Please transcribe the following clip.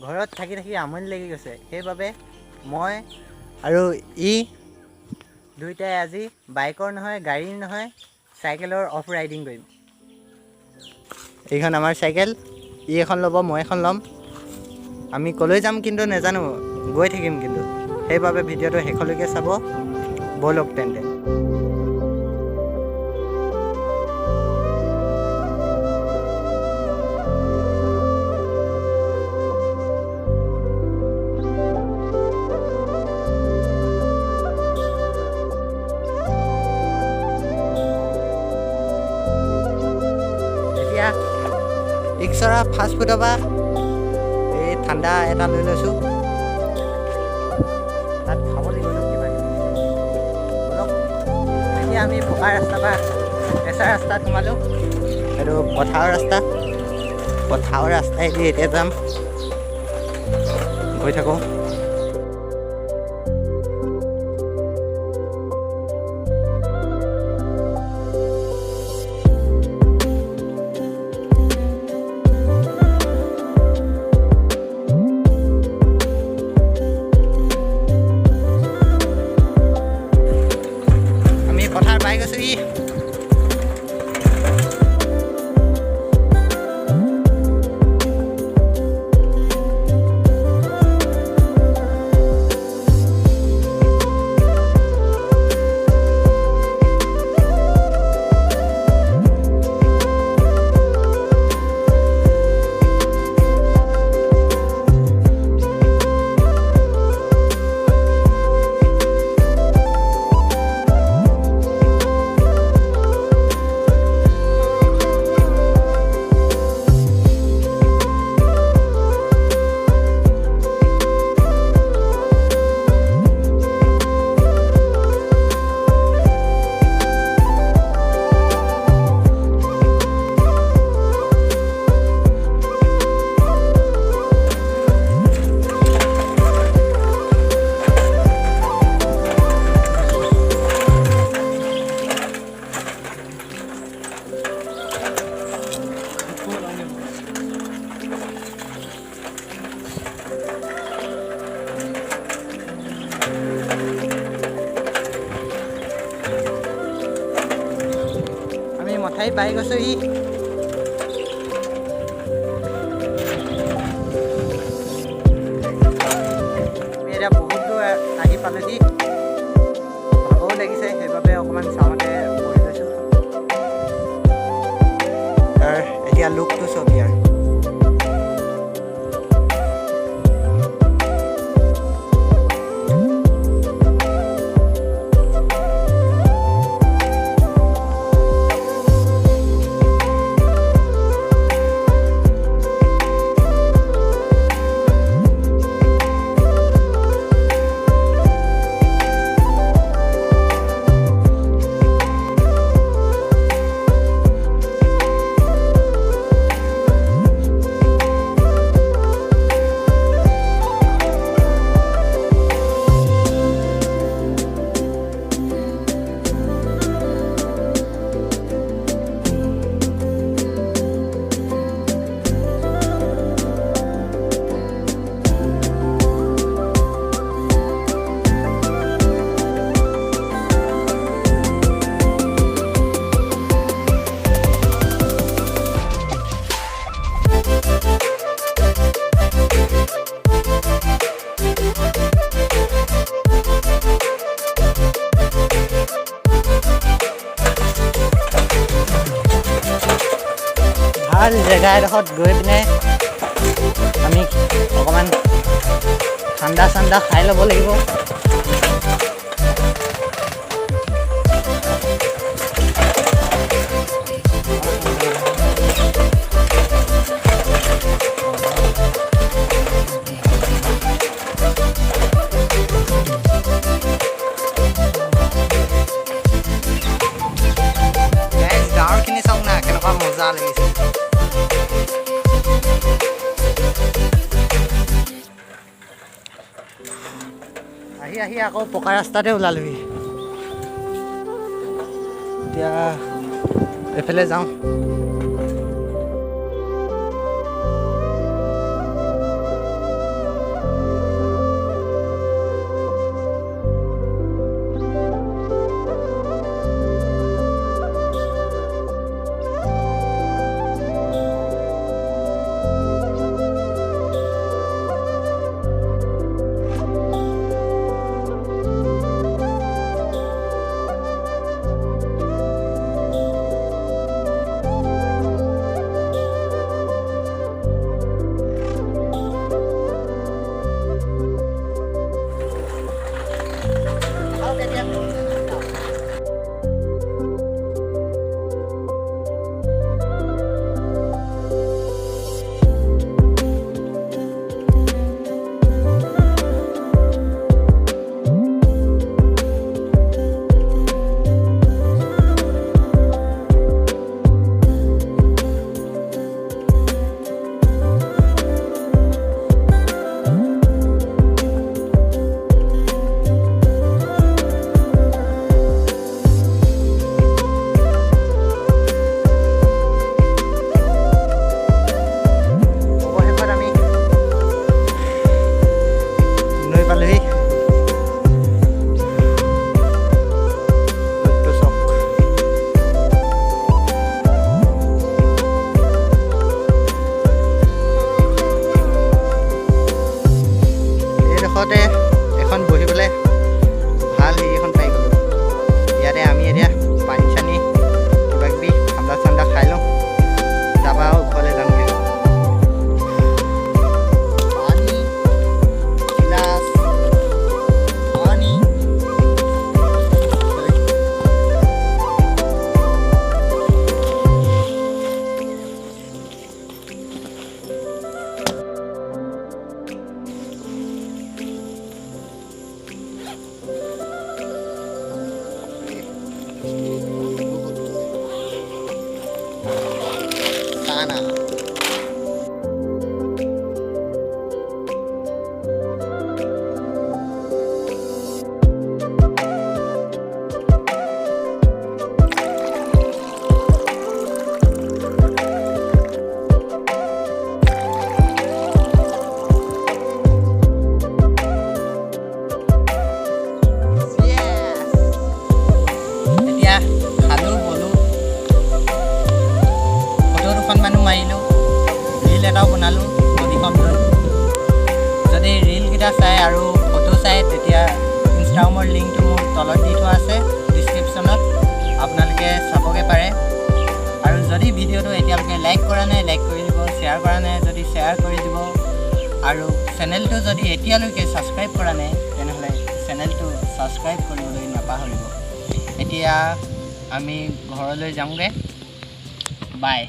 ঘৰত থাকি থাকি আমনি লাগি গৈছে। সেইবাবে মই আৰু দুয়োটাই আজি বাইকৰ নহয়, গাড়ীৰ নহয়, চাইকেলৰ অফ ৰাইডিং কৰিম। এইখন আমাৰ চাইকেল, এখন ল'ব, মই এখন ল'ম। আমি ক'লৈ যাম কিন্তু নাজানো, গৈ থাকিম কিন্তু। সেইবাবে ভিডিঅ'টো শেষলৈকে চাব। ব'লক তেন্তে। এতিয়া ইক্সৰা ফাষ্ট ফুডৰ পৰা এই ঠাণ্ডা এটা লৈ লৈছোঁ। তাত খাব লাগিব কিবা কিবি। ব'লক এতিয়া আমি পকা ৰাস্তাৰ পৰা কেঁচা ৰাস্তাত সোমালোঁ। এইটো পথাৰৰ ৰাস্তাইদি এতিয়া যাম। গৈ থাকোঁ। আমি পথাৰ পাই গৈছোঁ। আমি মথাই পাই গৈছোঁ। আমি এতিয়া বহুত দূৰ আহি পালোহি। ভাগৰো লাগিছে, সেইবাবে অকণমান চাওঁতে বহি লৈছোঁ। এতিয়া লুকটো চাওক ইয়াৰ। ভাল জেগা এডোখৰত গৈ পিনে আমি অকণমান ঠাণ্ডা খাই ল'ব লাগিব। গাঁৱৰখিনি চাওক না, কেনেকুৱা মজা লাগিছে। আহি আকৌ পকা ৰাস্তাতে ওলালোহি। এতিয়া এইফালে যাওঁ। কাষতে এখন বহিবলৈ ভাল হেৰি এখন পাই গ'লোঁ। ইয়াতে আমি এতিয়া পানী চানী কিবাকিবি ঠাণ্ডা চাণ্ডা খাই লওঁ, তাৰপৰা আৰু ঘৰলৈ যামগৈ। পানী গিলাচ পানী sana. মাৰিলোঁ, ৰীল এটাও বনালোঁ নদীখন লৈ। যদি ৰীলকেইটা চাই আৰু ফটো চাই তেতিয়া ইনষ্টাগ্ৰামৰ লিংকটো মোৰ তলত দি থোৱা আছে ডিছক্ৰিপশ্যনত, আপোনালোকে চাবগৈ পাৰে। আৰু যদি ভিডিঅ'টো এতিয়ালৈকে লাইক কৰা নাই লাইক কৰি দিব, শ্বেয়াৰ কৰা নাই যদি শ্বেয়াৰ কৰি দিব, আৰু চেনেলটো যদি এতিয়ালৈকে ছাবস্ক্ৰাইব কৰা নাই তেনেহ'লে চেনেলটো ছাবস্ক্ৰাইব কৰিবলৈ নাপাহৰিব। এতিয়া আমি ঘৰলৈ যাওঁগৈ, বাই।